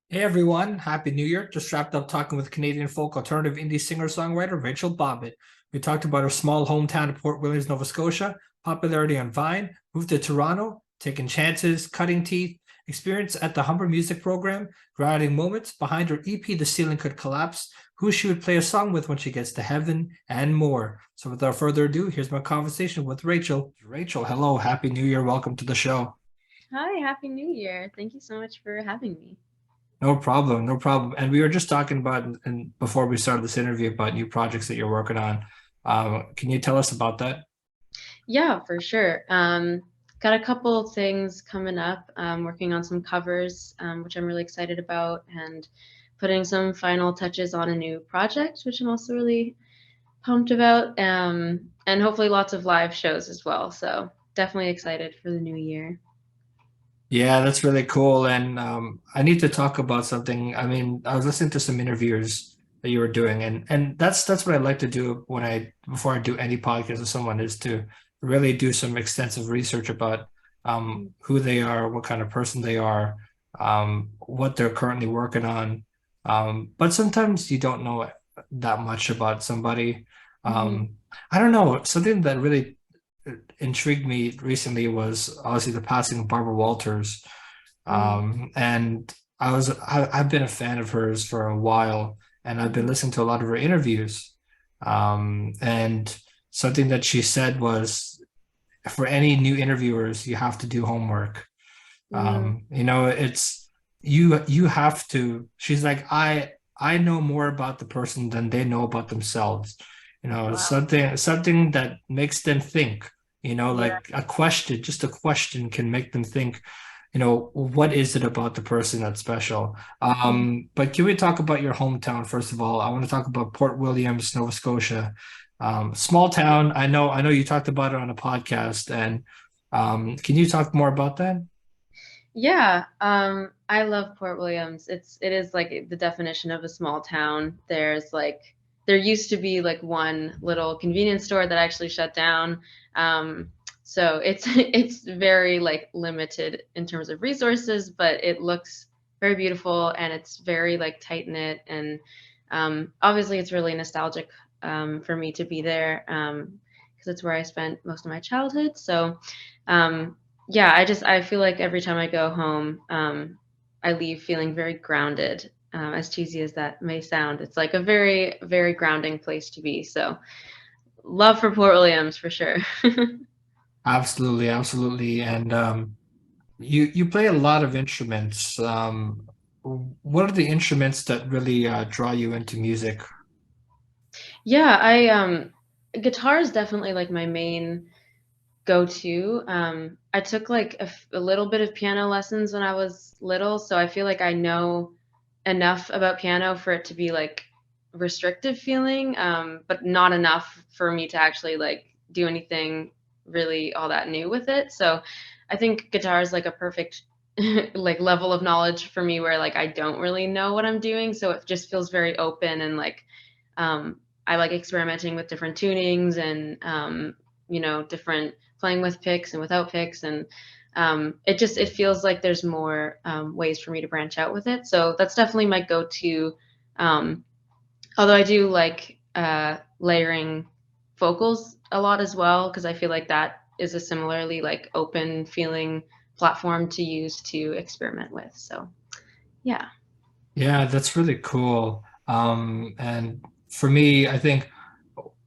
Hey everyone, Happy New Year. Just wrapped up talking with Canadian folk alternative indie singer-songwriter Rachel Bobbitt. We talked about her small hometown of Port Williams, Nova Scotia, popularity on Vine, moved to Toronto, taking chances, cutting teeth, experience at the HumberMusic program, grounding moments behind her EP The Ceiling Could Collapse, who she would play a song with when she gets to heaven, and more. So without further ado, here's my conversation with Rachel. Rachel, hello, Happy New Year. Welcome to the show. Hi, Happy New Year. Thank you so much for having me. No problem, no problem. And we were just talking about, and before we started this interview, about new projects that you're working on. Can you tell us about that? Yeah, for sure. Got a couple things coming up. Working on some covers, which I'm really excited about, and putting some final touches on a new project, which I'm also really pumped about. And hopefully lots of live shows as well. So definitely excited for the new year. Yeah, that's really cool. And I need to talk about something. I mean, I was listening to some interviews that you were doing, and that's what I like to do when I before I do any podcast with someone is to really do some extensive research about who they are, what kind of person they are, what they're currently working on. But sometimes you don't know that much about somebody. Mm-hmm. I don't know, something that really intrigued me recently was obviously the passing of Barbara Walters. And I've been a fan of hers for a while, and I've been listening to a lot of her interviews. And something that she said was for any new interviewers, you have to do homework. Mm-hmm. It's you have to. She's like, I know more about the person than they know about themselves. Wow. Something that makes them think. Yeah. Like a question, just a question can make them think, what is it about the person that's special? But can we talk about your hometown first of all? I want to talk about Port Williams, Nova Scotia. Small town. I know you talked about it on a podcast, and can you talk more about that? Yeah, I love Port Williams. It is like the definition of a small town. There used to be like one little convenience store that actually shut down. So it's it's very like limited in terms of resources, but it looks very beautiful and it's very like tight knit and obviously it's really nostalgic for me to be there because it's where I spent most of my childhood. So um, yeah, I feel like every time I go home, I leave feeling very grounded. As cheesy as that may sound, it's like a very, very grounding place to be. So, love for Port Williams for sure. Absolutely, absolutely. And you play a lot of instruments. What are the instruments that really draw you into music? Yeah, I guitar is definitely like my main go-to. I took like a little bit of piano lessons when I was little, so I feel like I know enough about piano for it to be like restrictive feeling, but not enough for me to actually like do anything really all that new with it. So I think guitar is like a perfect like level of knowledge for me where like I don't really know what I'm doing, so it just feels very open and like I like experimenting with different tunings and different playing with picks and without picks and it feels like there's more ways for me to branch out with it. So that's definitely my go-to. Um, Although I do like layering vocals a lot as well because I feel like that is a similarly like open feeling platform to use to experiment with. So yeah. Yeah, that's really cool. And for me, I think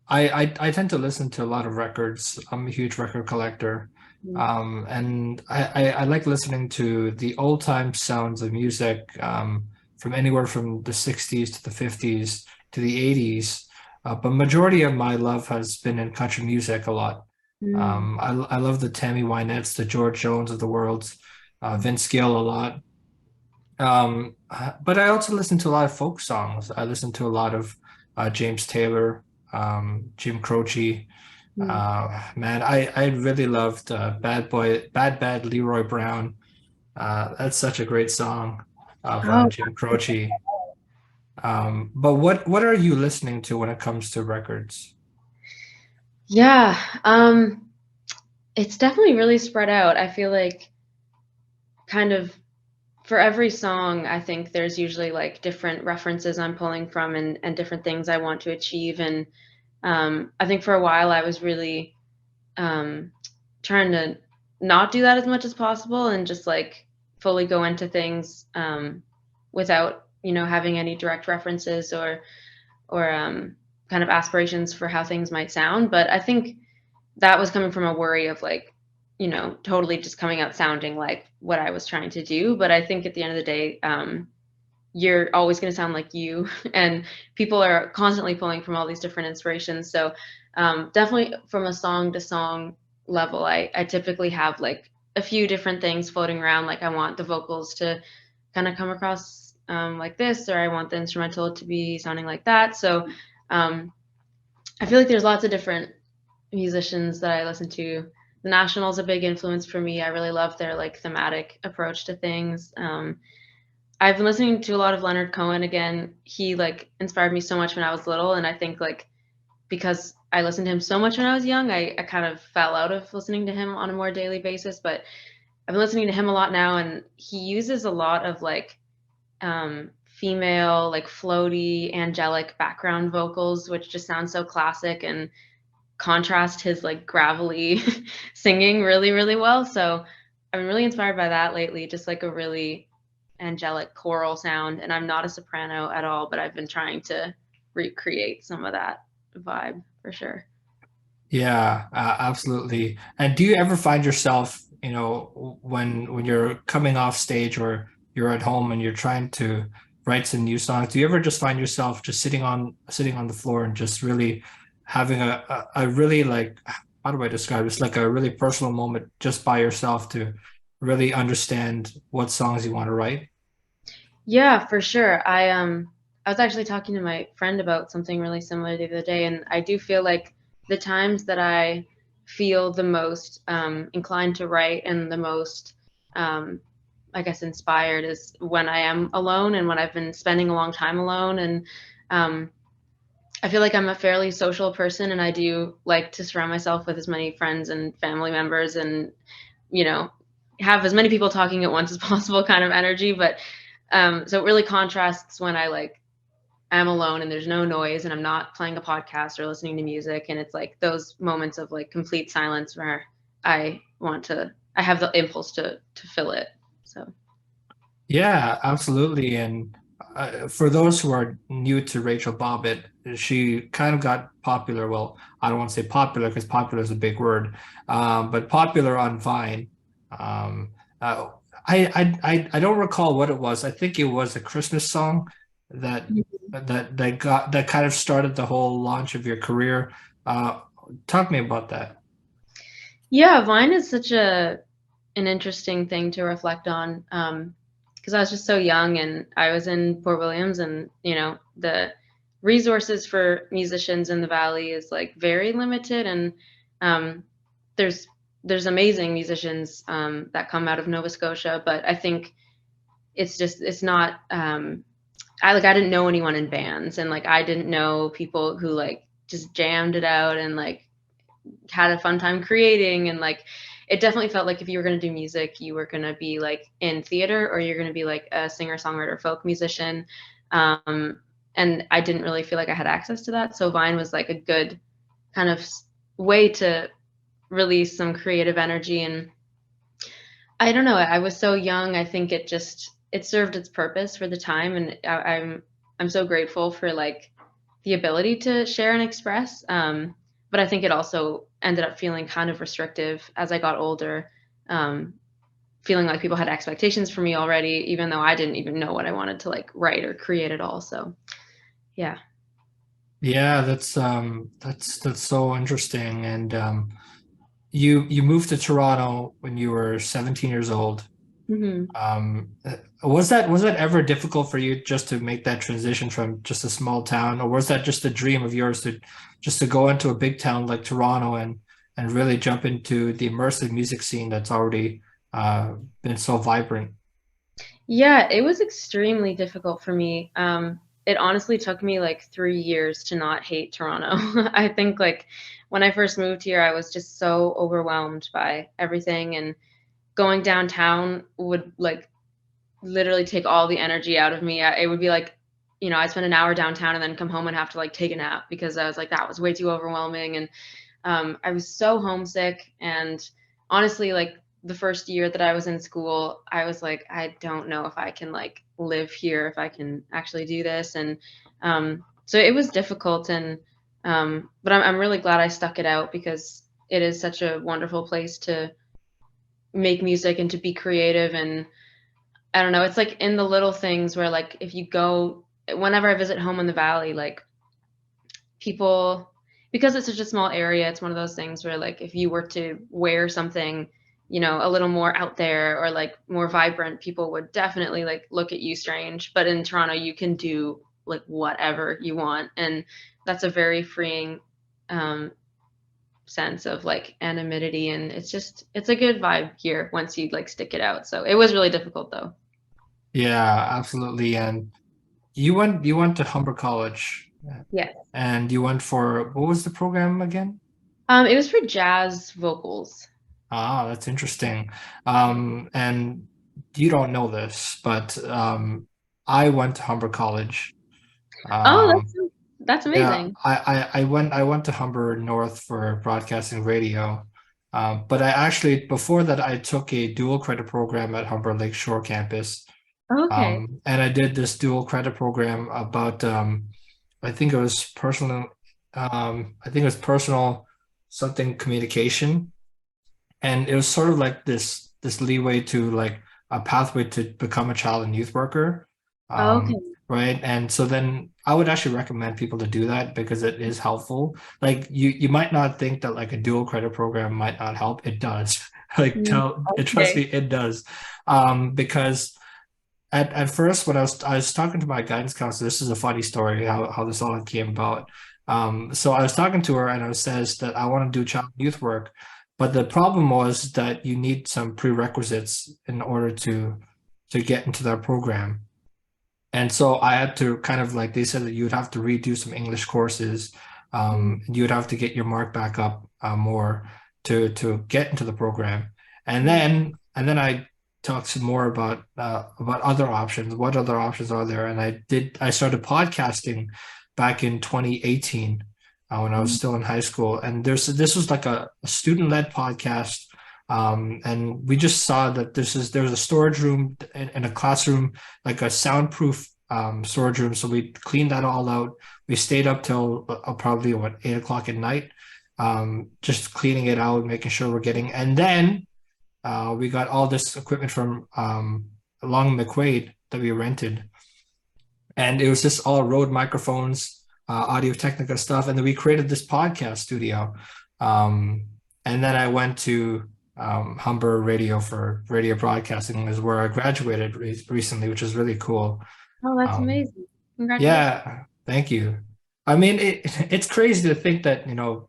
I tend to listen to a lot of records. I'm a huge record collector. And I like listening to the old time sounds of music, from anywhere from the 60s to the 50s to the 80s. But majority of my love has been in country music a lot. Mm. I love the Tammy Wynette's, the George Jones of the world, Vince Gill a lot. But I also listen to a lot of folk songs. I listen to a lot of James Taylor, Jim Croce. Mm. Man, I really loved Bad Leroy Brown. That's such a great song of Oh, Jim Croce. But what are you listening to when it comes to records? yeah. It's definitely really spread out. I feel like kind of for every song, I think there's usually like different references I'm pulling from and different things I want to achieve. And I think for a while I was really um, trying to not do that as much as possible and just like fully go into things without, you know, having any direct references or kind of aspirations for how things might sound. But I think that was coming from a worry of like, you know, totally just coming out sounding like what I was trying to do. But I think at the end of the day, you're always going to sound like you, and people are constantly pulling from all these different inspirations. So definitely from a song to song level, I typically have like a few different things floating around. Like I want the vocals to kind of come across like this, or I want the instrumental to be sounding like that. So I feel like there's lots of different musicians that I listen to. The National's a big influence for me. I really love their like thematic approach to things. I've been listening to a lot of Leonard Cohen again. He like inspired me so much when I was little, and I think like because I listened to him so much when I was young, I kind of fell out of listening to him on a more daily basis. But I've been listening to him a lot now, and he uses a lot of like female, like floaty, angelic background vocals, which just sound so classic and contrast his like gravelly singing really, really well. So I've been really inspired by that lately, just like a really angelic choral sound. And I'm not a soprano at all, but I've been trying to recreate some of that vibe for sure. Yeah, absolutely. And do you ever find yourself, you know, when you're coming off stage or you're at home and you're trying to write some new songs, do you ever just find yourself just sitting on the floor and just really having a really like, how do I describe this? Like a really personal moment just by yourself to really understand what songs you want to write? Yeah, for sure. I was actually talking to my friend about something really similar the other day, and I do feel like the times that I feel the most inclined to write and the most I guess inspired is when I am alone and when I've been spending a long time alone. And um, I feel like I'm a fairly social person, and I do like to surround myself with as many friends and family members and, you know, have as many people talking at once as possible kind of energy. But so it really contrasts when I like am alone and there's no noise and I'm not playing a podcast or listening to music. And it's like those moments of like complete silence where I have the impulse to fill it. So. Yeah, absolutely. And for those who are new to Rachel Bobbitt, she kind of got popular. Well, I don't want to say popular because popular is a big word, but popular on Vine. Um, uh, I don't recall what it was. I think it was a Christmas song that that kind of started the whole launch of your career. Uh, Talk to me about that. Yeah, Vine is such an interesting thing to reflect on. Because I was just so young and I was in Port Williams, and you know the resources for musicians in the valley is like very limited, and um, there's there's amazing musicians that come out of Nova Scotia, but I think it's not I didn't know anyone in bands, and like I didn't know people who like just jammed it out and like had a fun time creating. And like it definitely felt like if you were going to do music, you were going to be like in theater or you're going to be like a singer-songwriter folk musician. And I didn't really feel like I had access to that, so Vine was like a good kind of way to release some creative energy. And I don't know, I was so young. I think it served its purpose for the time, and I'm so grateful for like the ability to share and express. But I think it also ended up feeling kind of restrictive as I got older, um, feeling like people had expectations for me already, even though I didn't even know what I wanted to like write or create at all. So yeah. Yeah, that's so interesting. And you moved to Toronto when you were 17 years old. Hmm. Was that ever difficult for you just to make that transition from just a small town, or was that just a dream of yours to just to go into a big town like Toronto and really jump into the immersive music scene that's already been so vibrant? Yeah, it was extremely difficult for me. It honestly took me like 3 years to not hate Toronto. I think like when I first moved here, I was just so overwhelmed by everything, and going downtown would like literally take all the energy out of me. It would be like, I'd spend an hour downtown and then come home and have to like take a nap because I was like, that was way too overwhelming. And I was so homesick. And honestly, like the first year that I was in school, I was like, I don't know if I can like live here, if I can actually do this. And so it was difficult. And but I'm really glad I stuck it out because it is such a wonderful place to make music and to be creative. And I don't know, it's like in the little things where like if you go, whenever I visit home in the valley, like people, because it's such a small area, it's one of those things where like if you were to wear something, a little more out there or like more vibrant, people would definitely like look at you strange. But in Toronto, you can do like whatever you want. And that's a very freeing sense of like anonymity. And it's a good vibe here once you like stick it out. So it was really difficult though. Yeah, absolutely. And you went to Humber College, Yeah. and you went for, what was the program again? It was for jazz vocals. Ah, that's interesting. And you don't know this, but I went to Humber College. Oh, Um, that's yeah, amazing. I went to Humber North for broadcasting radio. But I actually, before that, I took a dual credit program at Humber Lakeshore campus. Okay. And I did this dual credit program about I think it was personal something communication. And it was sort of like this leeway to like a pathway to become a child and youth worker. Okay. Right. And so then I would actually recommend people to do that because it is helpful. Like you might not think that like a dual credit program might not help. It does. Like Mm, trust okay. me, it does. Because at first when I was talking to my guidance counselor, this is a funny story how this all came about. So I was talking to her and I says that I want to do child and youth work, but the problem was that you need some prerequisites in order to get into that program. And so I had to kind of like, they said that you would have to redo some English courses. Mm, You would have to get your mark back up more to get into the program. And mm. then I talked some more about other options. What other options are there? And I started podcasting back in 2018 when I was Mm. still in high school. And this was like a student-led podcast. And we just saw that there's a storage room in a classroom, like a soundproof storage room. So we cleaned that all out. We stayed up till probably 8 o'clock at night, just cleaning it out, making sure we're getting. And then we got all this equipment from along McQuaid that we rented, and it was just all Rode microphones, Audio Technica stuff, and then we created this podcast studio. Um, and then I went to Humber Radio for radio broadcasting, is where I graduated recently, which is really cool. Oh, that's Um, amazing. Congratulations. yeah, thank you. I mean, it's crazy to think that,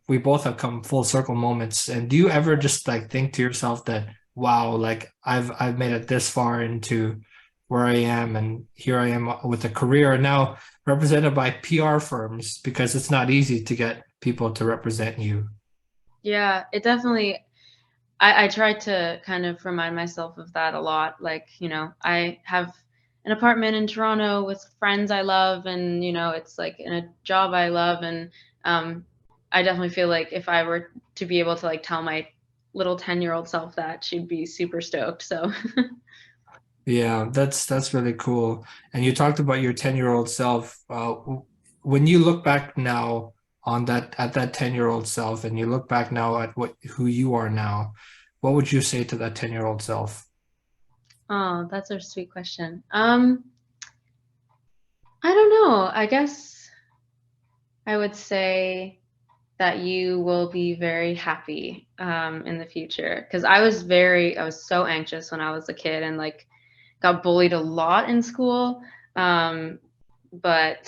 we both have come full circle moments. And do you ever just like think to yourself that, wow, like I've made it this far into where I am, and here I am with a career now represented by PR firms, because it's not easy to get people to represent you. Yeah, it definitely, I try to kind of remind myself of that a lot. Like, I have an apartment in Toronto with friends I love, and, it's like in a job I love. And I definitely feel like if I were to be able to like tell my little 10-year-old self that, she'd be super stoked. So, Yeah, that's really cool. And you talked about your 10-year-old self. When you look back now on that at that 10-year-old self, and you look back now at who you are now, what would you say to that 10-year-old self? oh, that's a sweet question. I don't know. I guess I would say that you will be very happy in the future. Because I was so anxious when I was a kid and like got bullied a lot in school. Um, but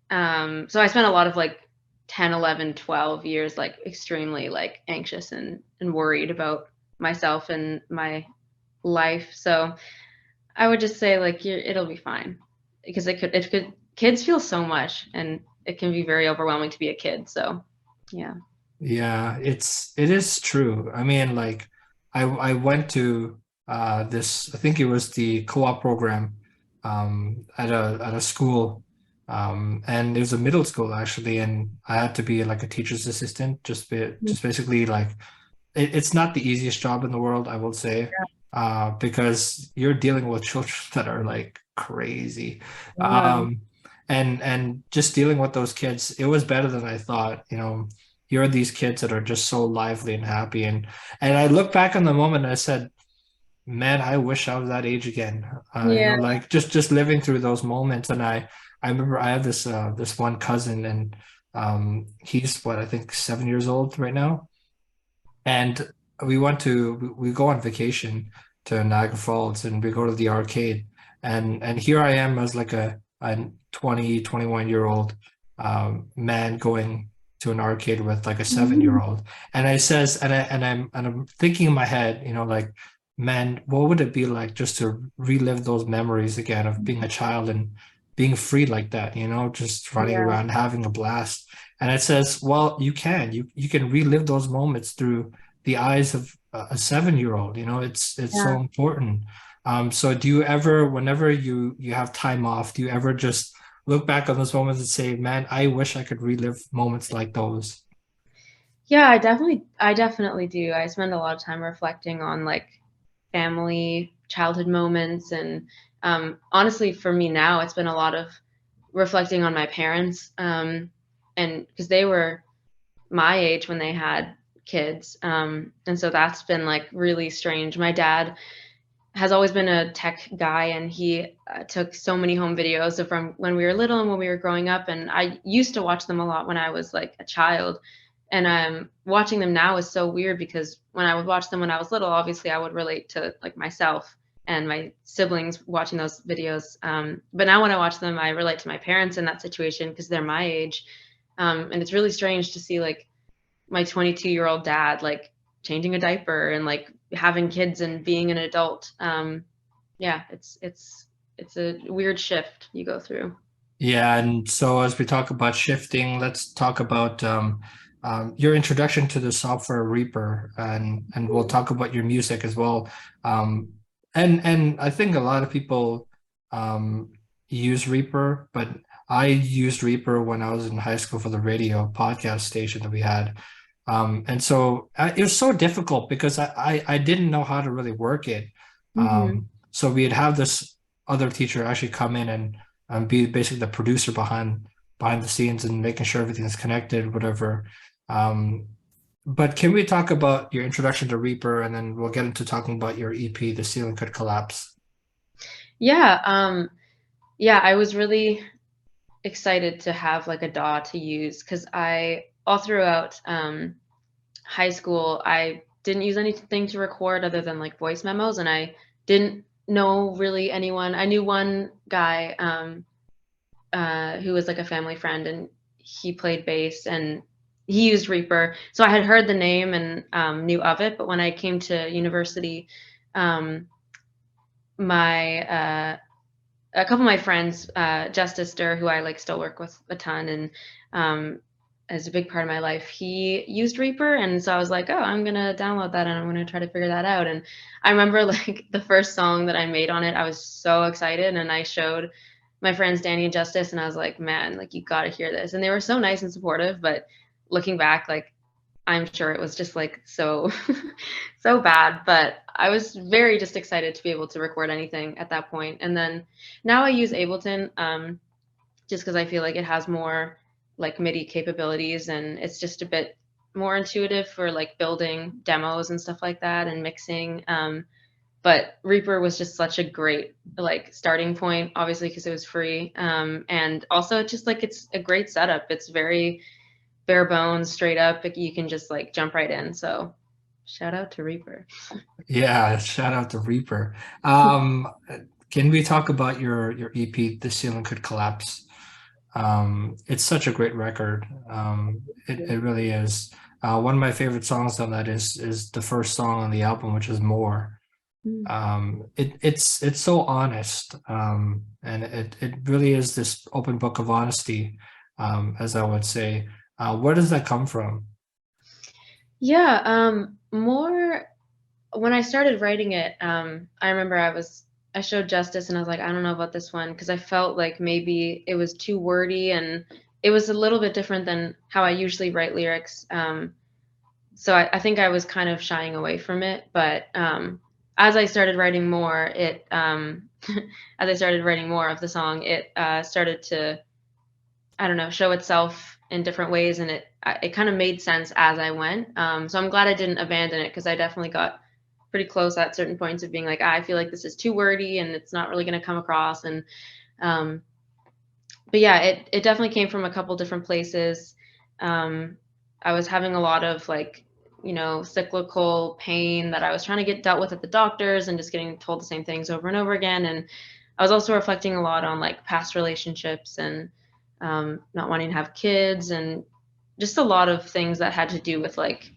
so I spent a lot of like 10, 11, 12 years like extremely like anxious and worried about myself and my life. So I would just say like it'll be fine because kids feel so much and it can be very overwhelming to be a kid. So yeah. Yeah, it is true. I mean, like I went to this, I think it was the co-op program at a school, and it was a middle school actually, and I had to be like a teacher's assistant, just basically like it's not the easiest job in the world, I will say, because you're dealing with children that are like crazy. Yeah. And just dealing with those kids, it was better than I thought. Here are these kids that are just so lively and happy. And I look back on the moment and I said, man, I wish I was that age again. Yeah. Like just living through those moments. And I remember I have this one cousin, and he's what, I think 7 years old right now. And we go on vacation to Niagara Falls, and we go to the arcade. And here I am as like a 20, 21 year old man going to an arcade with like a 7 year old. And I says, and I'm thinking in my head, like, man, what would it be like just to relive those memories again of being a child and being free like that, just running Yeah. around having a blast. And it says, well, you can relive those moments through the eyes of a 7 year old. It's so Yeah. important. So do you ever, whenever you have time off, do you ever just look back on those moments and say, man, I wish I could relive moments like those? Yeah, I definitely do. I spend a lot of time reflecting on like family childhood moments, and honestly for me now it's been a lot of reflecting on my parents, and because they were my age when they had kids, and so that's been like really strange. My dad has always been a tech guy, and he took so many home videos of from when we were little and when we were growing up, and I used to watch them a lot when I was like a child. And watching them now is so weird because when I would watch them when I was little, obviously I would relate to like myself and my siblings watching those videos, but now when I watch them I relate to my parents in that situation because they're my age, and it's really strange to see like my 22-year-old dad like changing a diaper and like having kids and being an adult. Yeah, it's a weird shift you go through. Yeah, and so as we talk about shifting, let's talk about your introduction to the software Reaper, and we'll talk about your music as well. Um, and I think a lot of people um, use Reaper, but I used Reaper when I was in high school for the radio podcast station that we had. And so it was so difficult because I didn't know how to really work it. Hmm. So we'd have this other teacher actually come in and be basically the producer behind the scenes and making sure everything is connected, whatever. Um, but can we talk about your introduction to Reaper, and then we'll get into talking about your EP, The Ceiling Could Collapse? Yeah, yeah, I was really excited to have like a DAW to use because I all throughout high school I didn't use anything to record other than like voice memos, and I didn't know really anyone. I knew one guy who was like a family friend, and he played bass and he used Reaper. So I had heard the name and knew of it, but when I came to university, um, my a couple of my friends, Justice Durr, who I like still work with a ton, and um, is a big part of my life. He used Reaper, and so I was like, oh, I'm gonna download that and I'm gonna try to figure that out. And I remember like the first song that I made on it, I was so excited, and I showed my friends Danny and Justice, and I was like, man, like you gotta hear this. And they were so nice and supportive, but looking back, like I'm sure it was just like so so bad, but I was very just excited to be able to record anything at that point. And then now I use Ableton, just because I feel like it has more like MIDI capabilities, and it's just a bit more intuitive for like building demos and stuff like that and mixing. But Reaper was just such a great like starting point, obviously because it was free, and also just like it's a great setup. It's very bare bones, straight up. Like, you can just like jump right in. So shout out to Reaper. Yeah, shout out to Reaper. Can we talk about your EP, The Ceiling Could Collapse? It's such a great record. It really is. One of my favorite songs on that is the first song on the album, which is More. Mm. It's so honest, and it really is this open book of honesty, as I would say. Where does that come from? Yeah, more when I started writing it, I remember I showed Justice and I was like, I don't know about this one because I felt like maybe it was too wordy and it was a little bit different than how I usually write lyrics. So I think I was kind of shying away from it. But as I started writing more, as I started writing more of the song, it started to, I don't know, show itself in different ways, and it kind of made sense as I went. So I'm glad I didn't abandon it because I definitely got pretty close at certain points of being like, I feel like this is too wordy and it's not really going to come across. And um, but yeah, it definitely came from a couple different places. I was having a lot of like, cyclical pain that I was trying to get dealt with at the doctors and just getting told the same things over and over again. And I was also reflecting a lot on like past relationships and not wanting to have kids and just a lot of things that had to do with like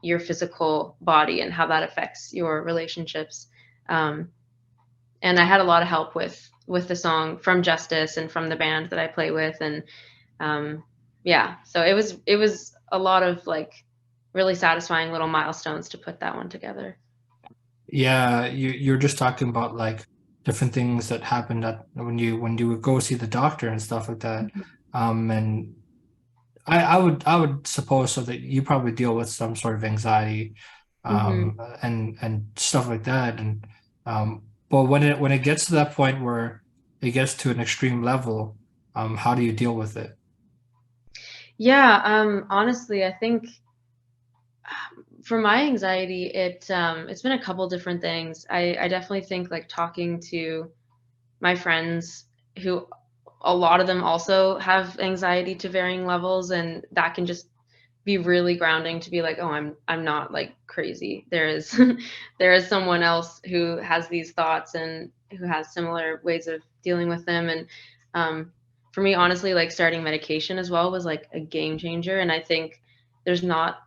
your physical body and how that affects your relationships. And I had a lot of help with the song from Justice and from the band that I play with. And yeah, so it was a lot of like really satisfying little milestones to put that one together. Yeah, you're just talking about like different things that happened that when you would go see the doctor and stuff like that. And I would suppose so that you probably deal with some sort of anxiety, Mm-hmm. and stuff like that. And but when it gets to that point where it gets to an extreme level, how do you deal with it? Yeah, honestly, I think for my anxiety, it's been a couple different things. I definitely think like talking to my friends who a lot of them also have anxiety to varying levels, and that can just be really grounding to be like, oh, I'm not like crazy. There is there is someone else who has these thoughts and who has similar ways of dealing with them. And for me, honestly, like starting medication as well was like a game changer. And I think there's not,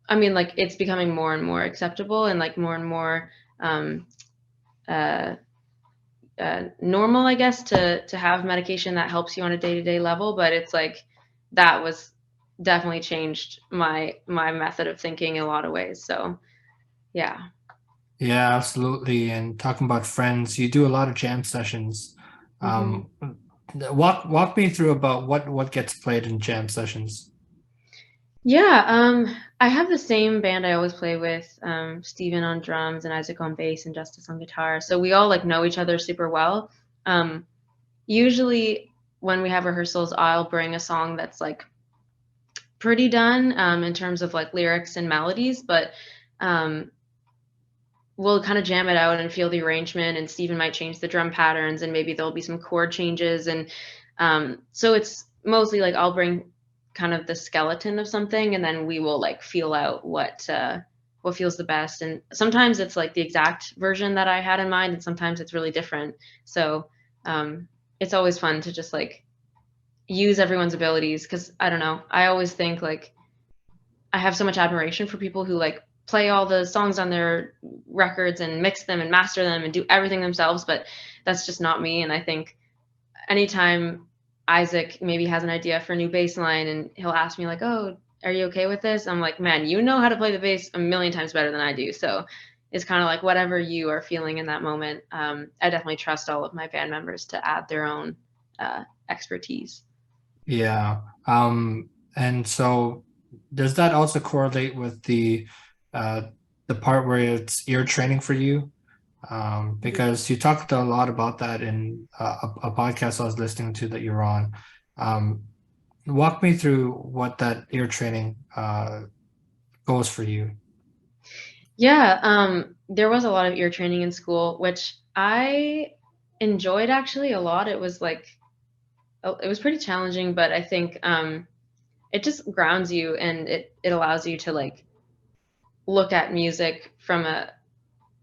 I mean, like it's becoming more and more acceptable and like more and more um, uh, normal, I guess, to have medication that helps you on a day-to-day level. But it's like that was definitely changed my method of thinking in a lot of ways. So yeah. Yeah, absolutely. And talking about friends, you do a lot of jam sessions. Hmm. Um, walk me through about what gets played in jam sessions. Yeah, I have the same band I always play with, Steven on drums and Isaac on bass and Justice on guitar. So we all like know each other super well. Um, Usually when we have rehearsals, I'll bring a song that's like pretty done in terms of like lyrics and melodies, but um, we'll kind of jam it out and feel the arrangement, and Steven might change the drum patterns and maybe there'll be some chord changes. And so it's mostly like I'll bring kind of the skeleton of something and then we will like feel out what feels the best. And sometimes it's like the exact version that I had in mind and sometimes it's really different. So it's always fun to just like use everyone's abilities because I don't know. I always think like I have so much admiration for people who like play all the songs on their records and mix them and master them and do everything themselves, but that's just not me. And I think anytime Isaac maybe has an idea for a new bass line and he'll ask me like, "Oh, are you okay with this?" I'm like, "Man, you know how to play the bass a million times better than I do." So it's kind of like whatever you are feeling in that moment. I definitely trust all of my band members to add their own expertise. Yeah. And so does that also correlate with uh the part where it's ear training for you? Because you talked a lot about that in a podcast I was listening to that you're on. Um, walk me through what that ear training goes for you. Yeah, there was a lot of ear training in school, which I enjoyed actually a lot. It was like it was pretty challenging, but I think it just grounds you and it allows you to like look at music from a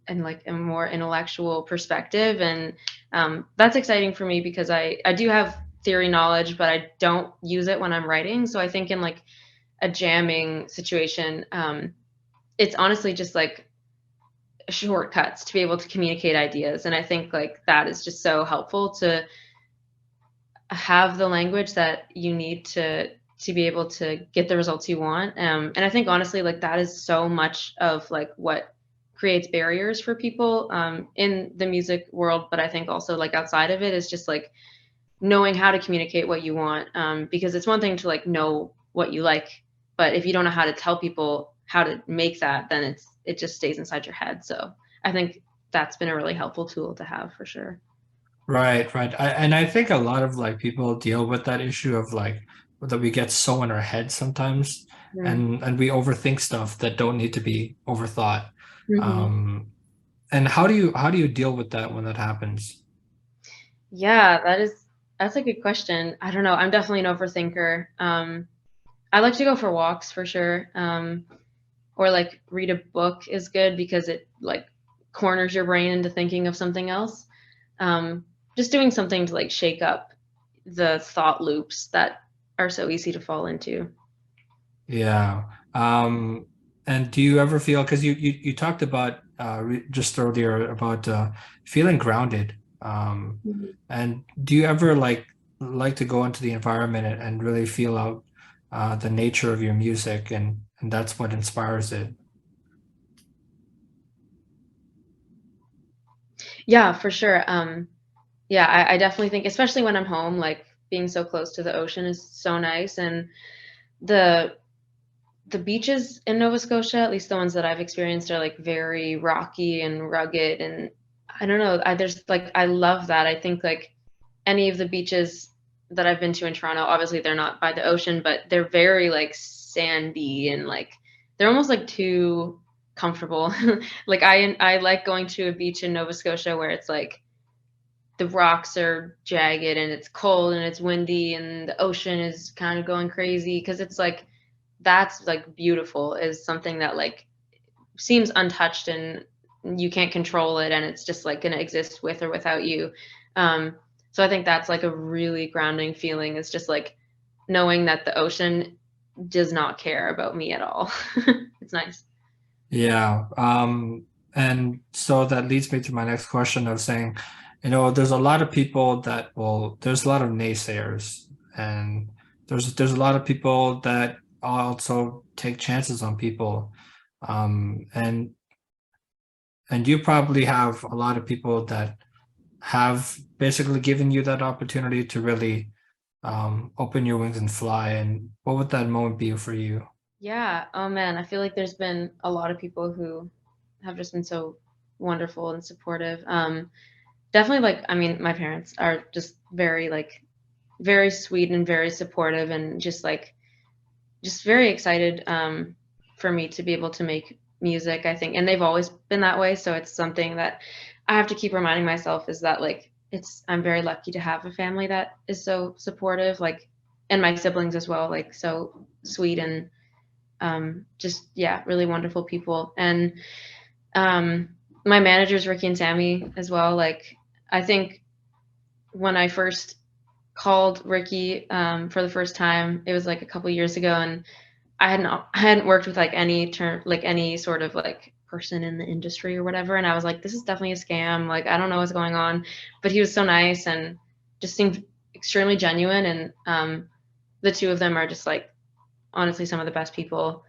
and like a more intellectual perspective. And that's exciting for me because I do have theory knowledge, but I don't use it when I'm writing. So I think in like a jamming situation, it's honestly just like shortcuts to be able to communicate ideas. And I think like that is just so helpful to have the language that you need to be able to get the results you want. And I think honestly, like that is so much of like what creates barriers for people in the music world, but I think also like outside of it is just like knowing how to communicate what you want, because it's one thing to like know what you like, but if you don't know how to tell people how to make that, then it just stays inside your head. So I think that's been a really helpful tool to have for sure. Right, right. And I think a lot of like people deal with that issue of like that we get so in our head sometimes, and we overthink stuff that don't need to be overthought. Mm-hmm. Um, and how do you deal with that when that happens? Yeah, that's a good question. I don't know. I'm definitely an overthinker. I like to go for walks for sure. Or like read a book is good because it like corners your brain into thinking of something else. Just doing something to like shake up the thought loops that are so easy to fall into. Yeah. And do you ever feel, because you talked about just earlier about feeling grounded. Mhm. And do you ever like to go into the environment and really feel out the nature of your music, and that's what inspires it? Yeah, for sure. Yeah, I definitely think, especially when I'm home, like being so close to the ocean is so nice. And the the beaches in Nova Scotia, at least the ones that I've experienced, are like very rocky and rugged. And I don't know, there's like, I love that. I think like any of the beaches that I've been to in Toronto, obviously they're not by the ocean, but they're very like sandy and like they're almost like too comfortable. Like I like going to a beach in Nova Scotia where it's like the rocks are jagged and it's cold and it's windy and the ocean is kind of going crazy because it's like that's like beautiful is something that like seems untouched and you can't control it and it's just like going to exist with or without you. So I think that's like a really grounding feeling is just like knowing that the ocean does not care about me at all. It's nice. Yeah. And so that leads me to my next question of saying, there's a lot of people there's a lot of naysayers, and there's a lot of people that also take chances on people. Um, and and you probably have a lot of people that have basically given you that opportunity to really open your wings and fly. And what would that moment be for you? Yeah. Oh man, I feel like there's been a lot of people who have just been so wonderful and supportive. Definitely like I mean, my parents are just very like very sweet and very supportive and just very excited for me to be able to make music, I think. And they've always been that way, so it's something that I have to keep reminding myself is that like I'm very lucky to have a family that is so supportive, like and my siblings as well, like so sweet and just yeah, really wonderful people. And um, my managers, Ricky and Sammy, as well. Like, I think when I first called Ricky for the first time, it was like a couple years ago, and I hadn't worked with like any sort of like person in the industry or whatever, and I was like, this is definitely a scam. Like, I don't know what's going on, but he was so nice and just seemed extremely genuine, and the two of them are just like honestly some of the best people.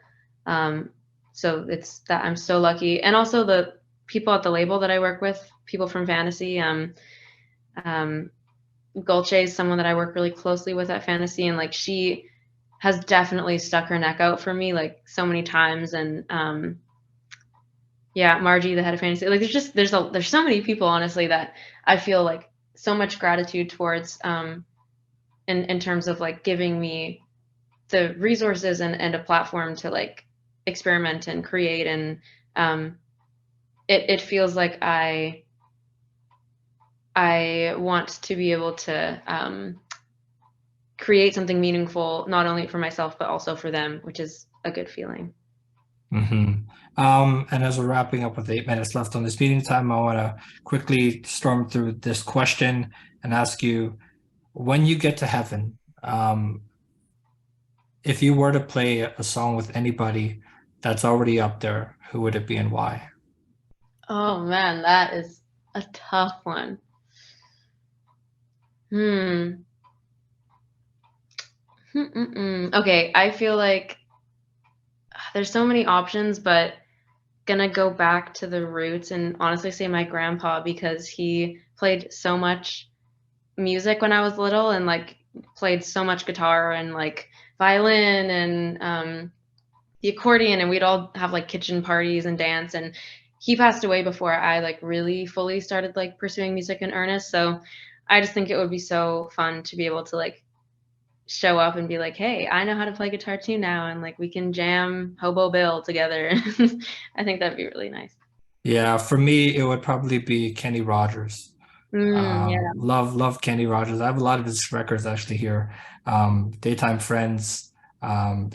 Um, so it's that I'm so lucky. And also the people at the label that I work with, people from Fantasy, um, Gulce is someone that I work really closely with at Fantasy, and like she has definitely stuck her neck out for me like so many times. And yeah, Margie, the head of Fantasy, like there's so many people honestly that I feel like so much gratitude towards in terms of like giving me the resources and a platform to like experiment and create and um, it feels like I want to be able to create something meaningful not only for myself but also for them, which is a good feeling. Hmm. And as we're wrapping up with 8 minutes left on this meeting time, I want to quickly storm through this question and ask you, when you get to heaven, if you were to play a song with anybody that's already up there, who would it be and why? Oh man, that is a tough one. Hmm. Okay, I feel like there's so many options, but gonna go back to the roots and honestly say my grandpa, because he played so much music when I was little and like played so much guitar and like violin and the accordion, and we'd all have like kitchen parties and dance, and he passed away before I like really fully started like pursuing music in earnest. So I just think it would be so fun to be able to like show up and be like, hey, I know how to play guitar too now, and like we can jam Hobo Bill together. I think that'd be really nice. Yeah, for me, it would probably be Kenny Rogers. Yeah. Love Kenny Rogers. I have a lot of his records actually here. Daytime Friends,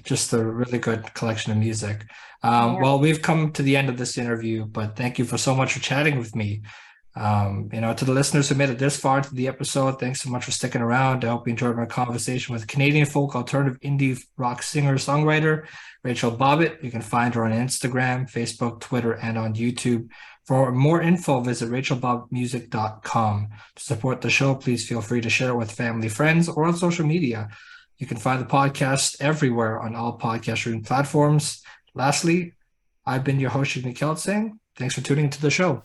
just a really good collection of music. Yeah. Well, we've come to the end of this interview, but thank you for so much for chatting with me. To the listeners who made it this far into the episode, thanks so much for sticking around. I hope you enjoyed my conversation with Canadian folk alternative indie rock singer-songwriter Rachel Bobbitt. You can find her on Instagram, Facebook, Twitter, and on YouTube. For more info, visit RachelBobbittMusic.com. To support the show, please feel free to share it with family, friends, or on social media. You can find the podcast everywhere on all podcast streaming platforms. Lastly, I've been your host, Jigme Kelsang. Thanks for tuning into the show.